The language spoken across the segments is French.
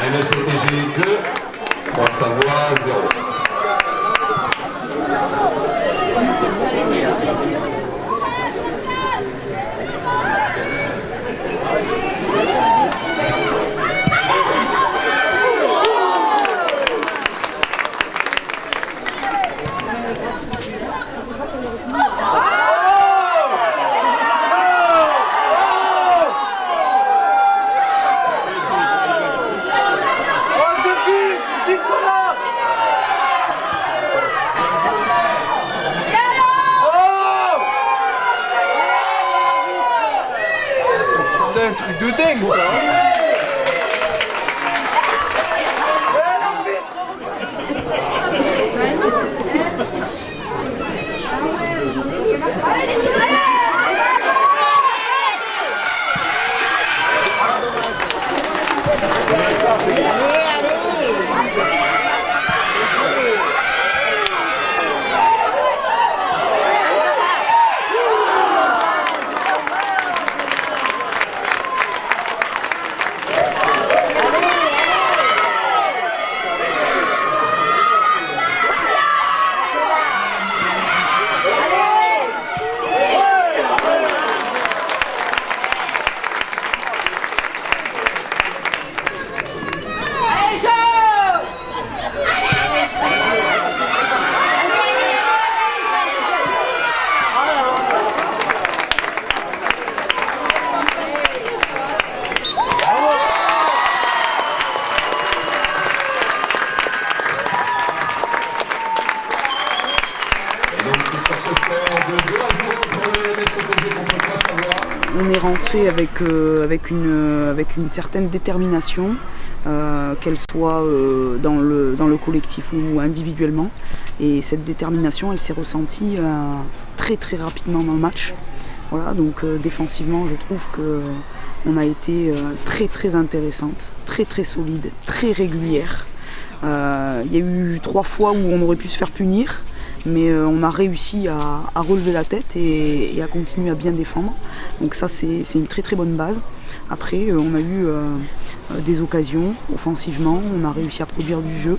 NSCTG 2, Haute-Savoie 0. C'est un truc de dingue ça. on est rentré avec une certaine détermination, qu'elle soit dans le collectif ou individuellement. Et cette détermination, elle s'est ressentie très très rapidement dans le match. Voilà, donc défensivement, je trouve qu'on a été très très intéressante, très très solide, très régulière. Il y a eu 3 fois où on aurait pu se faire punir, mais on a réussi à relever la tête et à continuer à bien défendre. Donc ça, c'est une très très bonne base. Après, on a eu des occasions offensivement, on a réussi à produire du jeu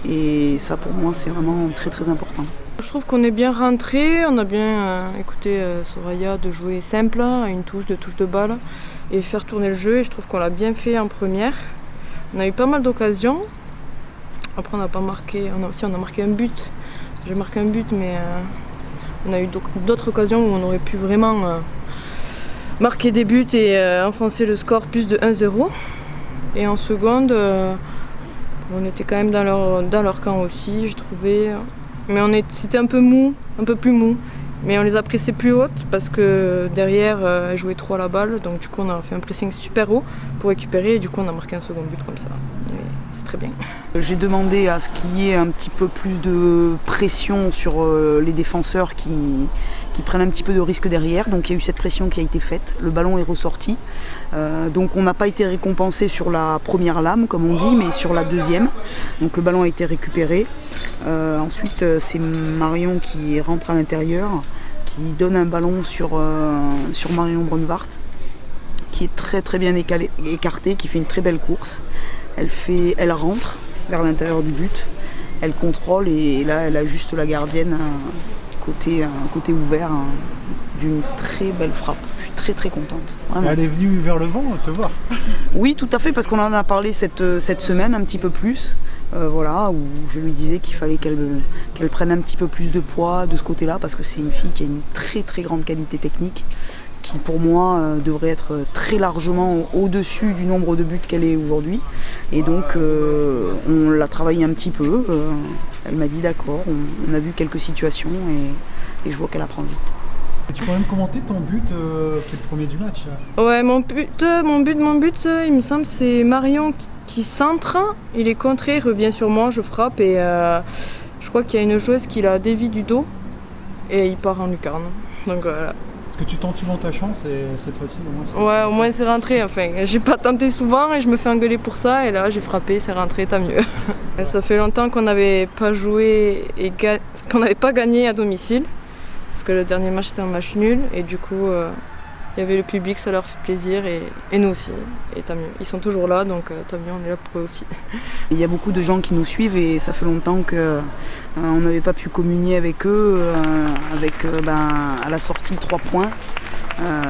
et ça pour moi c'est vraiment très très important. Je trouve qu'on est bien rentré, on a bien écouté Soraya de jouer simple, à une touche, 2 touches de balle et faire tourner le jeu, et je trouve qu'on l'a bien fait en première. On a eu pas mal d'occasions, après on n'a pas marqué, on a marqué un but, j'ai marqué un but, mais on a eu d'autres occasions où on aurait pu vraiment marquer des buts et enfoncer le score plus de 1-0. Et en seconde, on était quand même dans leur camp aussi, je trouvais. Mais c'était un peu mou, un peu plus mou. Mais on les a pressés plus hautes parce que derrière, elles jouaient trop à la balle. Donc du coup, on a fait un pressing super haut pour récupérer et du coup, on a marqué un second but comme ça. Et c'est très bien. J'ai demandé à ce qu'il y ait un petit peu plus de pression sur les défenseurs qui prennent un petit peu de risque derrière. Donc il y a eu cette pression qui a été faite, le ballon est ressorti. Donc on n'a pas été récompensé sur la première lame comme on dit, mais sur la deuxième. Donc le ballon a été récupéré. Ensuite c'est Marion qui rentre à l'intérieur, qui donne un ballon sur Marion Brunvart, qui est très très bien écartée, qui fait une très belle course. Elle rentre vers l'intérieur du but, elle contrôle et là elle ajuste la gardienne côté ouvert d'une très belle frappe. Je suis très très contente. Vraiment. Elle est venue vers le vent te voir. Oui, tout à fait, parce qu'on en a parlé cette semaine un petit peu plus. Voilà, où je lui disais qu'il fallait qu'elle prenne un petit peu plus de poids de ce côté-là, parce que c'est une fille qui a une très très grande qualité technique, qui pour moi devrait être très largement au-dessus du nombre de buts qu'elle est aujourd'hui. Et donc on l'a travaillé un petit peu, elle m'a dit d'accord, on a vu quelques situations et je vois qu'elle apprend vite. Et tu peux même commenter ton but qui est le premier du match. Ouais, mon but, il me semble, c'est Marion qui centre, il est contré, il revient sur moi, je frappe et je crois qu'il y a une joueuse qui l'a dévié du dos et il part en lucarne. Donc voilà. Est-ce que tu tentes souvent ta chance et cette fois-ci au moins Ouais, au moins c'est rentré. Enfin, j'ai pas tenté souvent et je me fais engueuler pour ça et là j'ai frappé, c'est rentré, tant mieux. Ça fait longtemps qu'on n'avait pas joué et qu'on n'avait pas gagné à domicile parce que le dernier match c'était un match nul et du coup il y avait le public, ça leur fait plaisir et nous aussi, et tant mieux. Ils sont toujours là, donc tant mieux, on est là pour eux aussi. Il y a beaucoup de gens qui nous suivent et ça fait longtemps qu'on n'avait pas pu communier avec eux, à la sortie 3 points.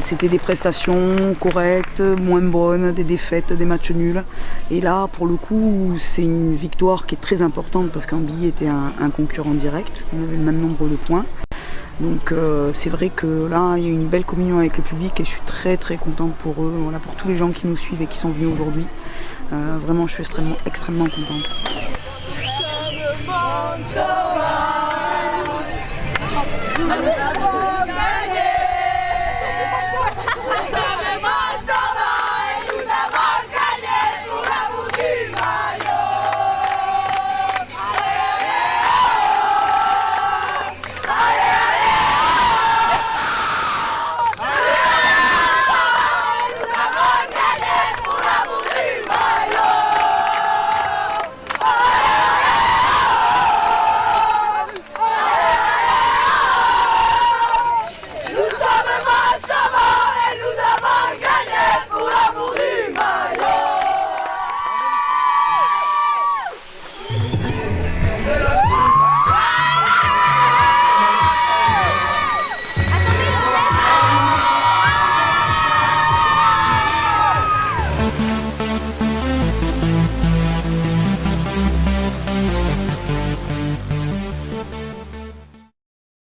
C'était des prestations correctes, moins bonnes, des défaites, des matchs nuls. Et là, pour le coup, c'est une victoire qui est très importante parce qu'Ambilly était un concurrent direct, on avait le même nombre de points. Donc c'est vrai que là, il y a une belle communion avec le public et je suis très très contente pour eux, voilà, pour tous les gens qui nous suivent et qui sont venus aujourd'hui. Vraiment, je suis extrêmement contente. Ça